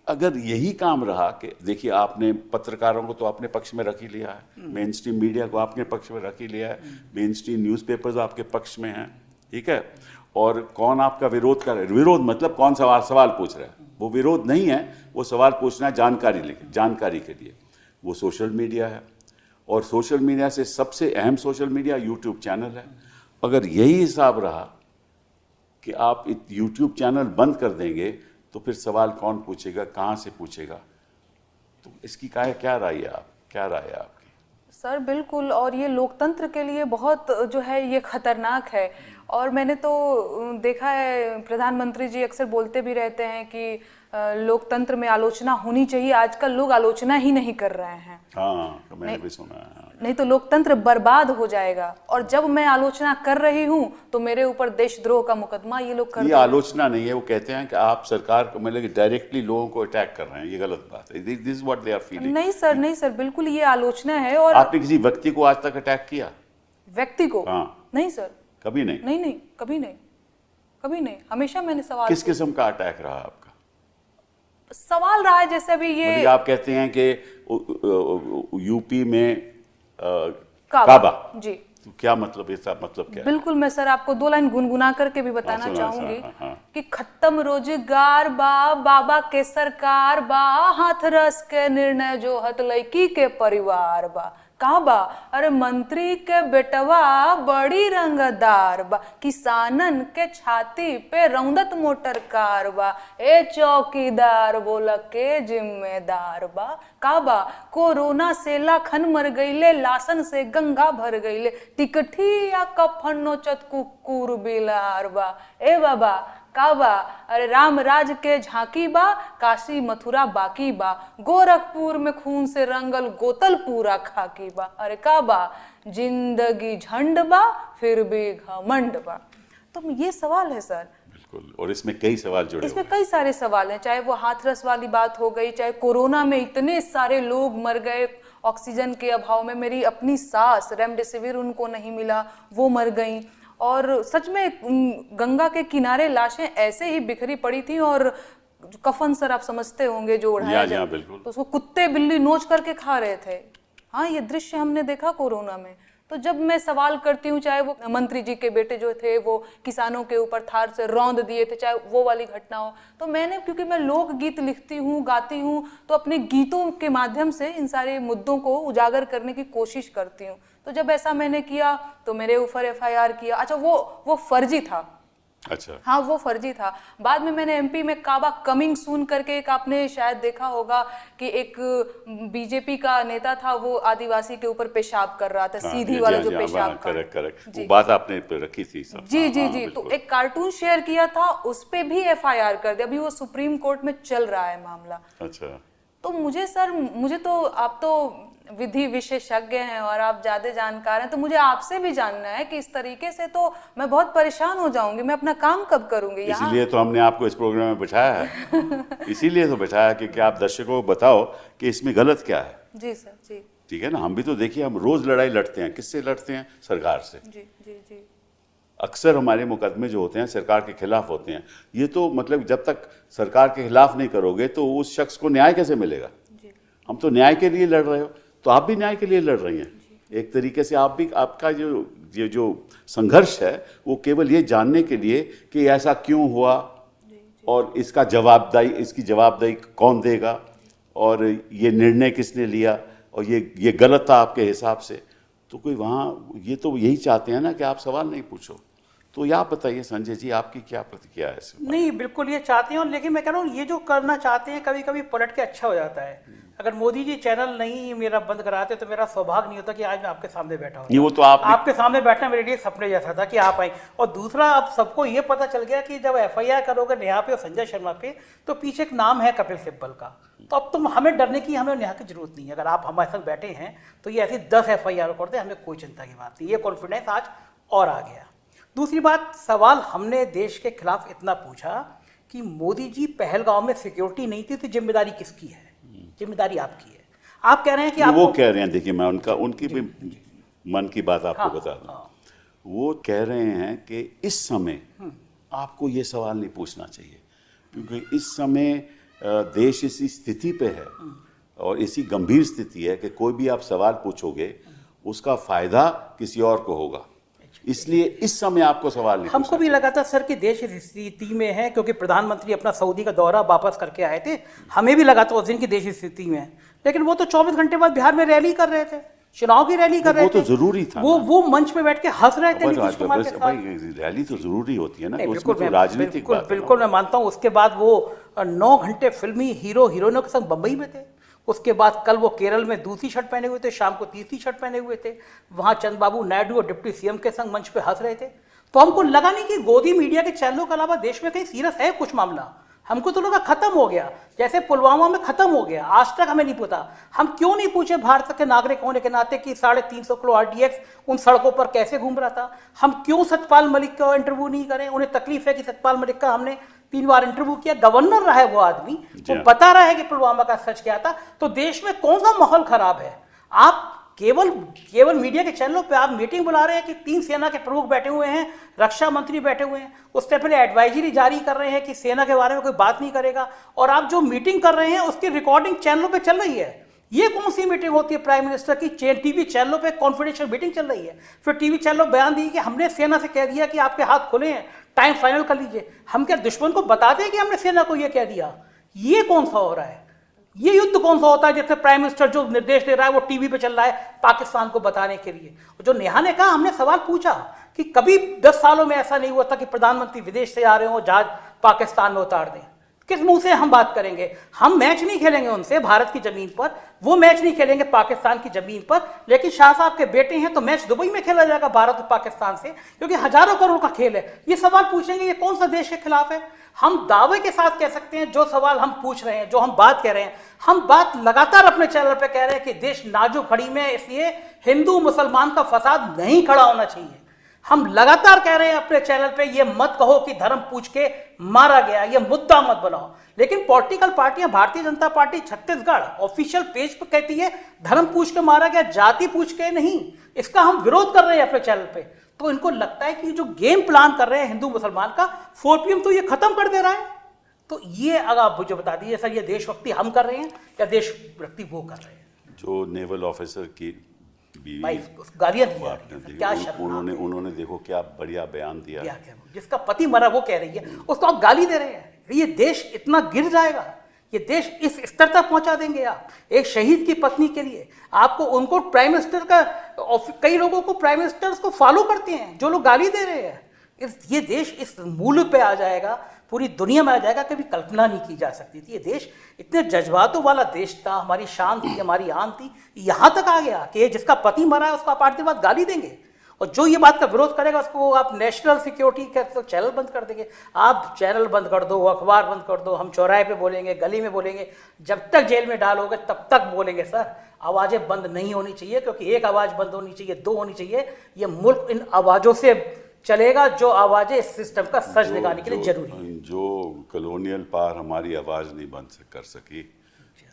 अगर यही काम रहा कि देखिए, आपने पत्रकारों को तो अपने पक्ष में रख ही लिया है, मेन स्ट्रीम मीडिया को अपने पक्ष में रख ही लिया है, मेन स्ट्रीम न्यूज़पेपर्स आपके पक्ष में हैं, ठीक है, और कौन आपका विरोध कर रहा है? विरोध मतलब कौन सवाल पूछ रहा है, वो विरोध नहीं है, वो सवाल पूछना है जानकारी के लिए, वो सोशल मीडिया है। और सोशल मीडिया से सबसे अहम सोशल मीडिया यूट्यूब चैनल है। अगर यही हिसाब रहा कि आप यूट्यूब चैनल बंद कर देंगे तो फिर सवाल कौन पूछेगा, कहाँ से पूछेगा? तो इसकी क्या राय है आपकी? सर बिल्कुल, और ये लोकतंत्र के लिए बहुत जो है ये खतरनाक है। और मैंने तो देखा है, प्रधानमंत्री जी अक्सर बोलते भी रहते हैं कि लोकतंत्र में आलोचना होनी चाहिए। आजकल लोग आलोचना ही नहीं कर रहे हैं। हाँ, तो मैंने भी सुना है। नहीं तो लोकतंत्र बर्बाद हो जाएगा। और जब मैं आलोचना कर रही हूँ तो मेरे ऊपर देशद्रोह का मुकदमा ये लोग कर ये आलोचना नहीं है, वो कहते हैं कि आप सरकार को मतलब डायरेक्टली लोगों को अटैक कर रहे हैं, ये गलत बात है। This is what they are feeling. नहीं सर, बिल्कुल ये आलोचना है। और आपने किसी व्यक्ति को आज तक अटैक किया? व्यक्ति को? हाँ। नहीं सर, कभी नहीं? नहीं, कभी नहीं। हमेशा मैंने सवाल, किस किस्म का अटैक रहा आपका? सवाल रहा है जैसे अभी ये मतलब आप कहते हैं कि यूपी में काबा जी, तो क्या मतलब, इसका मतलब क्या है? बिल्कुल, मैं सर आपको 2 लाइन गुनगुना करके भी बताना चाहूंगी हाँ। कि खत्म रोजगार बा, बाबा के सरकार बा, हाथ रस के निर्णय जो हत लड़की के परिवार बा। काबा अरे मंत्री के बेटवा बड़ी रंगदार बा, किसानन के छाती पे रौंदत मोटर कार बा, ए चौकीदार बोला के जिम्मेदार बा। काबा कोरोना से लाखन मर गईले, लासन से गंगा भर गईले, टिकठी या कफन नोचत कुकुर बिलार बा। ए बाबा काबा अरे राम राज के झांकी बा, काशी मथुरा बाकी बा, गोरखपुर में खून से रंगल गोतल पूरा खाकी बा। अरे काबा जिंदगी झंड बा, फिर भी घमंड बा। तो ये सवाल है सर। बिल्कुल, और इसमें कई सवाल जुड़े इसमें कई सारे सवाल हैं, चाहे वो हाथरस वाली बात हो गई, चाहे कोरोना में इतने सारे लोग मर गए ऑक्सीजन के अभाव में। मेरी अपनी सास रेमडेसिविर उनको नहीं मिला, वो मर गई। और सच में गंगा के किनारे लाशें ऐसे ही बिखरी पड़ी थी, और कफन सर आप समझते होंगे जो उड़ाया जाए, तो उसको कुत्ते बिल्ली नोच करके खा रहे थे। हाँ, ये दृश्य हमने देखा कोरोना में। तो जब मैं सवाल करती हूँ, चाहे वो मंत्री जी के बेटे जो थे वो किसानों के ऊपर थार से रौंद दिए थे, चाहे वो वाली घटना हो, तो मैंने, क्योंकि मैं लोकगीत लिखती हूँ, गाती हूँ, तो अपने गीतों के माध्यम से इन सारे मुद्दों को उजागर करने की कोशिश करती हूँ। तो जब ऐसा मैंने किया तो मेरे ऊपर FIR किया। अच्छा, वो फर्जी था। अच्छा, हाँ, वो फर्जी था। बाद में मैंने MP में काबा कमिंग सून करके, एक आपने शायद देखा होगा कि एक BJP का नेता था, वो आदिवासी के ऊपर पेशाब कर रहा था, सीधी वाला जो पेशाब का। करेक्ट, वो बात आपने रखी थी सब। जी, तो एक कार्टून शेयर किया था, उस पे भी FIR कर दिया। अभी वो सुप्रीम कोर्ट में चल रहा है मामला। अच्छा, तो मुझे तो आप तो विधि विशेषज्ञ हैं और आप ज्यादा जानकार हैं, तो मुझे आपसे भी जानना है कि इस तरीके से तो मैं बहुत परेशान हो जाऊंगी, मैं अपना काम कब करूंगी? इसीलिए तो हमने आपको इस प्रोग्राम में बिठाया है। इसीलिए तो बिठाया कि आप दर्शकों को बताओ कि इसमें गलत क्या है। जी सर, जी, ठीक है ना। हम भी तो देखिए, हम रोज लड़ाई लड़ते हैं। किससे लड़ते हैं? सरकार से। जी। अक्सर हमारे मुकदमे जो होते हैं सरकार के खिलाफ होते हैं। ये तो मतलब जब तक सरकार के खिलाफ नहीं करोगे तो उस शख्स को न्याय कैसे मिलेगा? हम तो न्याय के लिए लड़ रहे हो, तो आप भी न्याय के लिए लड़ रही हैं। एक तरीके से आप भी, आपका जो संघर्ष है वो केवल ये जानने के लिए कि ऐसा क्यों हुआ और इसकी जवाबदेही कौन देगा, और ये निर्णय किसने लिया, और ये गलत था आपके हिसाब से। तो कोई वहाँ ये तो यही चाहते हैं ना कि आप सवाल नहीं पूछो। तो ये आप बताइए संजय जी, आपकी क्या प्रतिक्रिया है इसमें? नहीं, बिल्कुल ये चाहते हैं, और लेकिन मैं कह रहा हूँ ये जो करना चाहते हैं कभी कभी पलट के अच्छा हो जाता है। अगर मोदी जी चैनल नहीं मेरा बंद कराते तो मेरा सौभाग्य नहीं होता कि आज मैं आपके सामने बैठा हूँ। नहीं, वो तो आपके सामने बैठना मेरे लिए सपने जैसा था कि आप आए। और दूसरा, अब सबको ये पता चल गया कि जब FIR करोगे नेहा पे और संजय शर्मा पे तो पीछे एक नाम है कपिल सिब्बल का। तो अब तुम हमें डरने की हमें नेहा की जरूरत नहीं है। अगर आप हमारे साथ बैठे हैं तो ये ऐसी 10 FIR कर दे, हमें कोई चिंता की बात नहीं। ये कॉन्फिडेंस आज और आ गया। दूसरी बात, सवाल हमने देश के खिलाफ इतना पूछा कि मोदी जी पहलगांव में सिक्योरिटी नहीं थी तो जिम्मेदारी किसकी है? जिम्मेदारी आपकी है। आप कह रहे हैं कि आप वो कह रहे हैं, देखिए मैं उनकी भी मन की बात आपको बता दूं। वो कह रहे हैं कि इस समय आपको ये सवाल नहीं पूछना चाहिए, क्योंकि इस समय देश इसी स्थिति पे है और इसी गंभीर स्थिति है कि कोई भी आप सवाल पूछोगे उसका फायदा किसी और को होगा, इसलिए इस समय आपको सवाल नहीं। हमको भी लगा था सर कि देश इस स्थिति में है, क्योंकि प्रधानमंत्री अपना सऊदी का दौरा वापस करके आए थे। हमें भी लगा था उस दिन की देश स्थिति में है, लेकिन वो तो 24 घंटे बाद बिहार में रैली कर रहे थे, चुनाव की रैली कर रहे थे। वो तो जरूरी था, वो मंच पे बैठ के हंस रहे थे नीतीश कुमार के साथ। रैली तो जरूरी होती है ना, बिल्कुल, तो राजनीतिक बात है। बिल्कुल मैं मानता हूँ। उसके बाद वो 9 घंटे फिल्मी हीरो हीरोइनों के संग बम्बई में थे। उसके बाद कल वो केरल में दूसरी शर्ट पहने हुए थे, शाम को तीसरी शर्ट पहने हुए थे। वहाँ चंद्रबाबू नायडू और डिप्टी CM के संग मंच पे हंस रहे थे। तो हमको लगा नहीं कि गोदी मीडिया के चैनलों के अलावा देश में कहीं सीरियस है कुछ मामला। हमको तो लगा खत्म हो गया, जैसे पुलवामा में खत्म हो गया। आज तक हमें नहीं पता। हम क्यों नहीं पूछे भारत के नागरिक होने के नाते कि 350 किलो RDX उन सड़कों पर कैसे घूम रहा था? हम क्यों सतपाल मलिक का इंटरव्यू नहीं करें? उन्हें तकलीफ है कि सतपाल मलिक का हमने 3 बार इंटरव्यू किया, गवर्नर रहा है वो आदमी, वो बता रहा है कि पुलवामा का सच क्या था। तो देश में कौन सा माहौल खराब है? आप केवल मीडिया के चैनलों पे आप मीटिंग बुला रहे हैं कि 3 सेना के प्रमुख बैठे हुए हैं, रक्षा मंत्री बैठे हुए हैं, उससे पहले एडवाइजरी जारी कर रहे हैं कि सेना के बारे में कोई बात नहीं करेगा, और आप जो मीटिंग कर रहे हैं उसकी रिकॉर्डिंग चैनलों पे चल रही है। ये कौन सी मीटिंग होती है प्राइम मिनिस्टर की? टीवी चैनलों पे कॉन्फिडेंशियल मीटिंग चल रही है, फिर टीवी चैनलों बयान दिए कि हमने सेना से कह दिया कि आपके हाथ खुले हैं, टाइम फाइनल कर लीजिए। हम क्या दुश्मन को बताते हैं कि हमने सेना को यह कह दिया? ये कौन सा हो रहा है? ये युद्ध कौन सा होता है जैसे प्राइम मिनिस्टर जो निर्देश दे रहा है वो टीवी पे चल रहा है पाकिस्तान को बताने के लिए? जो नेहा ने कहा, हमने सवाल पूछा कि कभी 10 सालों में ऐसा नहीं हुआ था कि प्रधानमंत्री विदेश से आ रहे हो, जहाज पाकिस्तान में उतार दें। किस मुंह से हम बात करेंगे? हम मैच नहीं खेलेंगे उनसे भारत की जमीन पर, वो मैच नहीं खेलेंगे पाकिस्तान की जमीन पर। लेकिन शाह साहब के बेटे हैं तो मैच दुबई में खेला जाएगा भारत और पाकिस्तान से, क्योंकि हजारों करोड़ का खेल है। ये सवाल पूछेंगे, ये कौन सा देश के खिलाफ है? हम दावे के साथ कह सकते हैं जो सवाल हम पूछ रहे हैं, जो हम बात कह रहे हैं, हम बात लगातार अपने चैनल पे कह रहे हैं कि देश नाजुक घड़ी में, इसलिए हिंदू मुसलमान का फसाद नहीं खड़ा होना चाहिए। हम लगातार कह रहे हैं अपने चैनल पे, ये मत कहो कि धर्म पूछ के मारा गया, ये मुद्दा मत बनाओ। लेकिन पॉलिटिकल पार्टियां, Bharatiya Janata party Chhattisgarh official page पर कहती है धर्म पूछ के मारा गया, जाति पूछ के नहीं। इसका हम विरोध कर रहे हैं अपने चैनल पे। तो इनको लगता है कि जो गेम प्लान कर रहे हैं हिंदू मुसलमान का, 4 PM तो ये खत्म कर दे रहा है। तो ये अगर आप मुझे बता दीजिए सर, ये देशभक्ति हम कर रहे हैं या देशभक्ति वो कर रहे हैं? जो नेवल ऑफिसर की गालियां दी, क्या उन्होंने देखो क्या बढ़िया बयान दिया, जिसका पति मरा वो कह रही है, उसको आप गाली दे रहे हैं। ये देश इतना गिर जाएगा, ये देश इस स्तर तक पहुंचा देंगे आप? एक शहीद की पत्नी के लिए आपको, उनको प्राइम मिनिस्टर का, कई लोगों को प्राइम मिनिस्टर को फॉलो करते हैं जो लोग गाली दे रहे हैं। ये देश इस मूल्य पे आ जाएगा, पूरी दुनिया में आ जाएगा, कभी कल्पना नहीं की जा सकती थी। ये देश इतने जज्बातों वाला देश था, हमारी शान थी, हमारी आन थी, यहाँ तक आ गया कि जिसका पति मरा है उसको आप 8 दिन बाद गाली देंगे, और जो ये बात का विरोध करेगा उसको आप नेशनल सिक्योरिटी का तो चैनल बंद कर देंगे। आप चैनल बंद कर दो, अखबार बंद कर दो, हम चौराहे पे बोलेंगे, गली में बोलेंगे, जब तक जेल में डालोगे तब तक बोलेंगे। सर, आवाज़ें बंद नहीं होनी चाहिए, क्योंकि एक आवाज़ बंद होनी चाहिए, 2 होनी चाहिए। ये मुल्क इन आवाज़ों से चलेगा जो आवाज़ें इस सिस्टम का सच निकालने के लिए जरूरी है। जो कॉलोनियल पावर हमारी आवाज़ नहीं बंद कर सकी,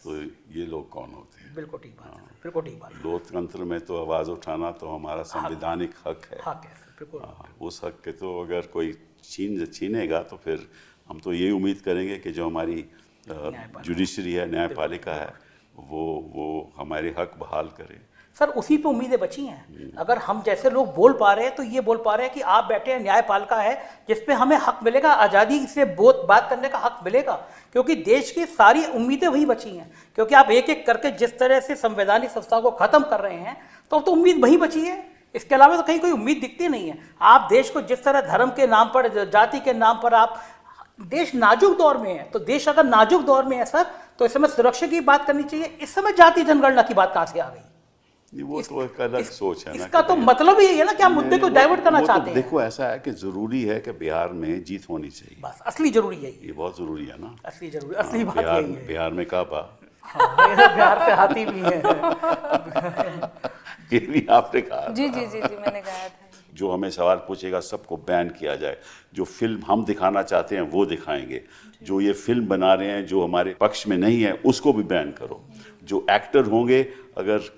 तो ये लोग कौन होते हैं? बिल्कुल ठीक बात है, बिल्कुल ठीक बात है। लोकतंत्र में तो आवाज़ उठाना तो हमारा संवैधानिक हक है। हक है सर, बिल्कुल। उस हक के तो अगर कोई छीनेगा तो फिर हम तो ये उम्मीद करेंगे कि जो हमारी जुडिशरी है, न्यायपालिका है, वो हमारे हक बहाल करे। सर उसी पे उम्मीदें बची हैं। अगर हम जैसे लोग बोल पा रहे हैं तो ये बोल पा रहे हैं कि आप बैठे हैं, न्यायपालिका है जिसपे हमें हक मिलेगा, आज़ादी से बात करने का हक मिलेगा, क्योंकि देश की सारी उम्मीदें वही बची हैं। क्योंकि आप एक एक करके जिस तरह से संवैधानिक संस्थाओं को ख़त्म कर रहे हैं तो उम्मीद वही बची है, इसके अलावा तो कहीं कोई उम्मीद दिखती नहीं है। आप देश को जिस तरह धर्म के नाम पर, जाति के नाम पर, आप देश नाजुक दौर में है, तो देश अगर नाजुक दौर में है सर तो इस समय सुरक्षा की बात करनी चाहिए। इस समय जाति जनगणना की बात कहाँ से आ गई? वो तो एक अलग सोच है ना। इसका तो मतलब ही है ना कि आप मुद्दे को डाइवर्ट करना चाहते हैं। देखो ऐसा है कि जरूरी है कि बिहार में जीत होनी चाहिए, बस असली जरूरी है ये बहुत जरूरी है ना। असली जरूरी, असली बात यही है। बिहार में काबा, बिहार से हाथी भी है। ये भी आपने कहा। जी जी जी जी, मैंने कहा था। जो हमें सवाल पूछेगा सबको बैन किया जाए, जो फिल्म हम दिखाना चाहते हैं वो दिखाएंगे, जो ये फिल्म बना रहे हैं जो हमारे पक्ष में नहीं है उसको भी बैन करो, जो एक्टर होंगे अगर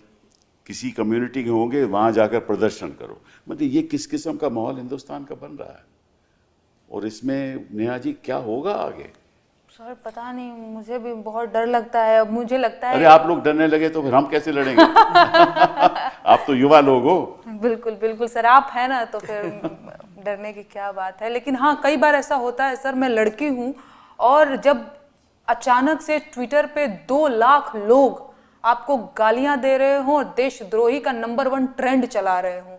किसी कम्युनिटी के होंगे वहाँ जाकर प्रदर्शन करो। मतलब ये किस किस्म का माहौल हिंदुस्तान का बन रहा है, और इसमें नेहा जी क्या होगा आगे? सर पता नहीं, मुझे भी बहुत डर लगता है। अब मुझे लगता है अरे आप लोग डरने लगे तो फिर हम कैसे लड़ेंगे? आप तो युवा लोग हो। बिल्कुल बिल्कुल सर, आप है ना, तो फिर डरने की क्या बात है। लेकिन हाँ, कई बार ऐसा होता है सर, मैं लड़की हूँ और जब अचानक से ट्विटर पे 2 लाख लोग आपको गालियां दे रहे हो और देशद्रोही का नंबर 1 ट्रेंड चला रहे हो,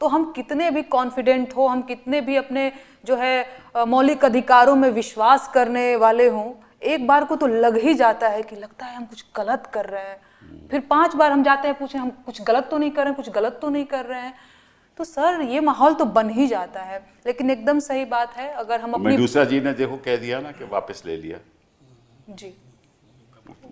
तो हम कितने भी कॉन्फिडेंट हो, हम कितने भी अपने जो है मौलिक अधिकारों में विश्वास करने वाले हों, एक बार को तो लग ही जाता है कि लगता है हम कुछ गलत कर रहे हैं। फिर 5 बार हम जाते हैं पूछे हम कुछ गलत तो नहीं कर रहे हैं, कुछ गलत तो नहीं कर रहे हैं। तो सर ये माहौल तो बन ही जाता है। लेकिन एकदम सही बात है, अगर हम अपनी मेडूसा जी ने देखो कह दिया ना कि वापस ले लिया जी,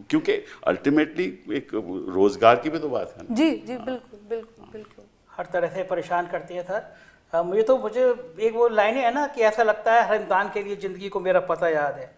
क्योंकि अल्टीमेटली एक रोजगार की भी तो बात है ना। जी जी बिल्कुल बिल्कुल बिल्कुल। हर तरह से परेशान करती है सर। मुझे एक वो लाइनें है ना कि ऐसा लगता है हर इंसान के लिए ज़िंदगी को मेरा पता याद है।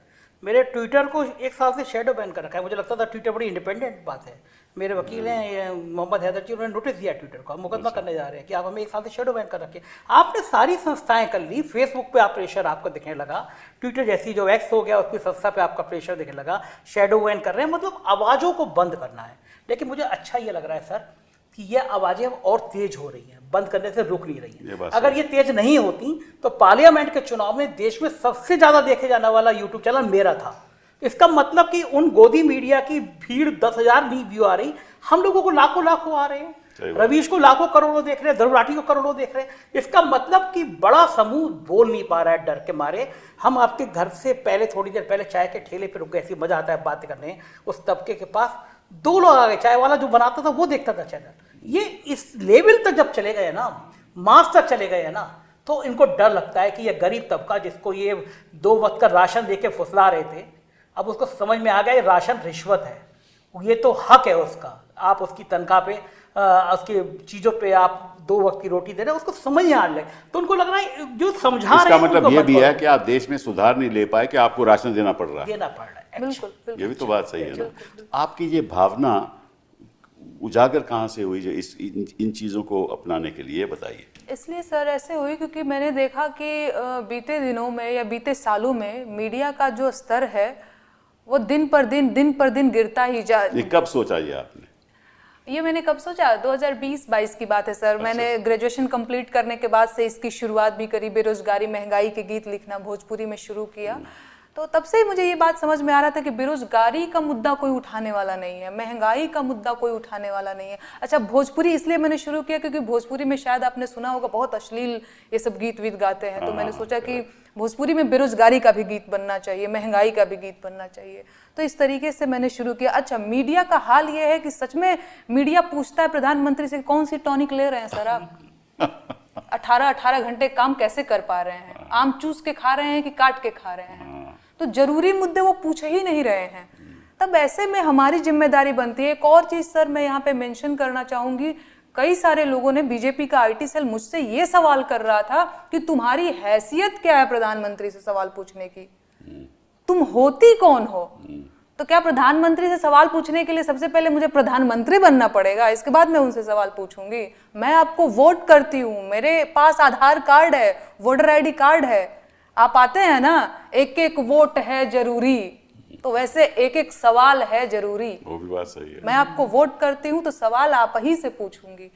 मेरे ट्विटर को 1 साल से शेडो बैन कर रखा है। मुझे लगता था ट्विटर बड़ी इंडिपेंडेंट बात है। मेरे वकील हैं मोहम्मद हैदर जी, उन्होंने नोटिस दिया ट्विटर को, मुकदमा करने जा रहे हैं कि आप हमें 1 साल से शेडो बैन कर रखे। आपने सारी संस्थाएं कर ली, फेसबुक पे आप प्रेशर आपको दिखने लगा, ट्विटर जैसी जो एक्स हो गया उसकी संस्था पे आपका प्रेशर दिखने लगा, शेडो बैन कर रहे हैं। मतलब आवाज़ों को बंद करना है। लेकिन मुझे अच्छा ये लग रहा है सर कि ये आवाज़ें अब और तेज हो रही हैं, बंद करने से रुक नहीं रही हैं। अगर ये तेज नहीं होती तो पार्लियामेंट के चुनाव में देश में सबसे ज़्यादा देखे जाने वाला यूट्यूब चैनल मेरा था। इसका मतलब कि उन गोदी मीडिया की भीड़ 10,000 नहीं व्यू आ रही, हम लोगों को लाखों लाखों आ रहे हैं। रवीश को लाखों करोड़ों देख रहे हैं, ध्रुव राठी को करोड़ों देख रहे हैं। इसका मतलब कि बड़ा समूह बोल नहीं पा रहा है डर के मारे। हम आपके घर से पहले, थोड़ी देर पहले चाय के ठेले पर रुक गए, ऐसी मजा आता है बातें करने, उस तबके के पास 2 लोग आ गए, चाय वाला जो बनाता था वो देखता था चैनल। ये इस लेवल तक जब चले गए ना, मास तक चले गए ना, तो इनको डर लगता है कि ये गरीब तबका जिसको ये 2 वक्त का राशन देके फुसला रहे थे, अब उसको समझ में आ गया ये राशन रिश्वत है, ये तो हक है उसका। आप उसकी तनख्वाह पे, उसकी चीज़ों पे आप 2 वक्त की रोटी दे रहे हैं, उसको समझ नहीं आ रहा है। तो उनको लग रहा है जो समझा रहे हैं, इसका मतलब ये भी है कि आप देश में सुधार नहीं ले पाए कि आपको राशन देना पड़ रहा है। बिल्कुल, ये भी तो बात सही है ना। आपकी ये भावना उजागर कहाँ से हुई जो इन चीज़ों को अपनाने के लिए, बताइए। इसलिए सर ऐसे हुई क्योंकि मैंने देखा कि बीते दिनों में या बीते सालों में मीडिया का जो स्तर है वो दिन पर दिन गिरता ही जा। ये कब सोचा ये आपने? ये मैंने कब सोचा? 2020-22 की बात है सर। अच्छा। मैंने ग्रेजुएशन कंप्लीट करने के बाद से इसकी शुरुआत भी करी, बेरोजगारी महंगाई के गीत लिखना भोजपुरी में शुरू किया। तो तब से ही मुझे ये बात समझ में आ रहा था कि बेरोजगारी का मुद्दा कोई उठाने वाला नहीं है, महंगाई का मुद्दा कोई उठाने वाला नहीं है। अच्छा, भोजपुरी इसलिए मैंने शुरू किया क्योंकि भोजपुरी में शायद आपने सुना होगा बहुत अश्लील ये सब गीत वीत गाते हैं, तो मैंने सोचा कि भोजपुरी में बेरोजगारी का भी गीत बनना चाहिए, महंगाई का भी गीत बनना चाहिए। तो इस तरीके से मैंने शुरू किया। अच्छा, मीडिया का हाल ये है कि सच में मीडिया पूछता है प्रधानमंत्री से कौन सी टॉनिक ले रहे हैं सर आप? 18 घंटे काम कैसे कर पा रहे हैं? आम चूस के खा रहे हैं कि काट के खा रहे हैं? तो जरूरी मुद्दे वो पूछ ही नहीं रहे हैं। तब ऐसे में हमारी जिम्मेदारी बनती है। एक और चीज सर मैं यहाँ पे मेंशन करना चाहूंगी, कई सारे लोगों ने, बीजेपी का आईटी सेल मुझसे ये सवाल कर रहा था कि तुम्हारी हैसियत क्या है प्रधानमंत्री से सवाल पूछने की, तुम होती कौन हो? तो क्या प्रधानमंत्री से सवाल पूछने के लिए सबसे पहले मुझे प्रधानमंत्री बनना पड़ेगा? इसके बाद मैं उनसे सवाल पूछूंगी? मैं आपको वोट करती हूँ, मेरे पास आधार कार्ड है, वोटर आईडी कार्ड है, आप आते हैं ना, एक एक वोट है जरूरी, तो वैसे एक एक सवाल है जरूरी। वो भी बात सही है। मैं आपको वोट करती हूँ तो सवाल आप ही से पूछूंगी।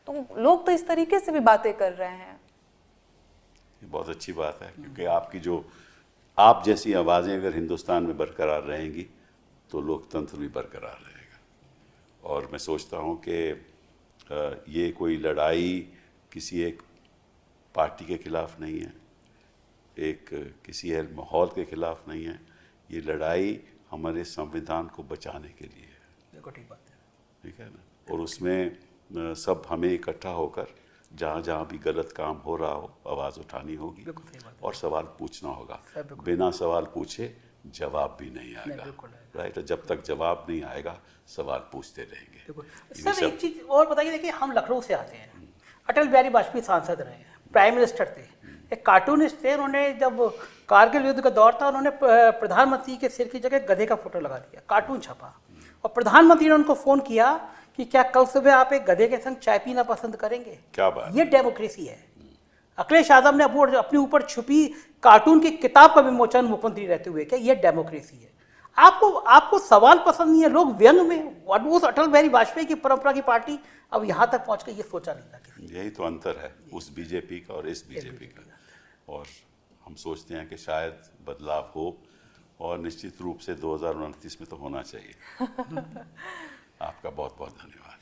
तो लोग तो इस तरीके से भी बातें कर रहे हैं। ये बहुत अच्छी बात है, क्योंकि आपकी जो आप जैसी आवाज़ें अगर हिंदुस्तान में बरकरार रहेंगी तो लोकतंत्र भी बरकरार रहेगा। और मैं सोचता हूँ कि ये कोई लड़ाई किसी एक पार्टी के खिलाफ नहीं है, एक किसी एक माहौल के खिलाफ नहीं है। ये लड़ाई हमारे संविधान को बचाने के लिए है। बिल्कुल ठीक बात है। ठीक है ना। और उसमें सब हमें इकट्ठा होकर जहाँ जहाँ भी गलत काम हो रहा हो आवाज़ उठानी होगी बिल्कुल सही बात है। और सवाल पूछना होगा। सर, बिल्कुल। बिना सवाल पूछे जवाब भी नहीं आएगा। बिल्कुल है। राइट। और जब तक जवाब नहीं आएगा सवाल पूछते रहेंगे। बिल्कुल। ये सर सब- एक चीज और बताइए, देखिए हम लखनऊ से आते हैं, अटल बिहारी वाजपेयी सांसद रहे हैं, प्राइम मिनिस्टर थे, एक कार्टूनिस्ट थे। उन्होंने जब कारगिल युद्ध का दौर था उन्होंने प्रधानमंत्री के सिर की जगह गधे का फोटो लगा दिया, कार्टून छपा, और प्रधानमंत्री ने उनको फोन किया कि क्या कल सुबह आप एक गधे के संग चाय पीना पसंद करेंगे। क्या बात। ये डेमोक्रेसी है। अखिलेश यादव ने अपने ऊपर छुपी कार्टून की किताब का विमोचन मुख्यमंत्री रहते हुए, क्या ये डेमोक्रेसी है। आपको सवाल पसंद नहीं है, लोग व्यंग में, उस अटल बिहारी वाजपेयी की परंपरा की पार्टी अब यहाँ तक पहुँच गई, ये सोचा नहीं था किसी। यही तो अंतर है उस बीजेपी का और इस बीजेपी का। और हम सोचते हैं कि शायद बदलाव हो, और निश्चित रूप से 2029 में तो होना चाहिए। आपका बहुत बहुत धन्यवाद।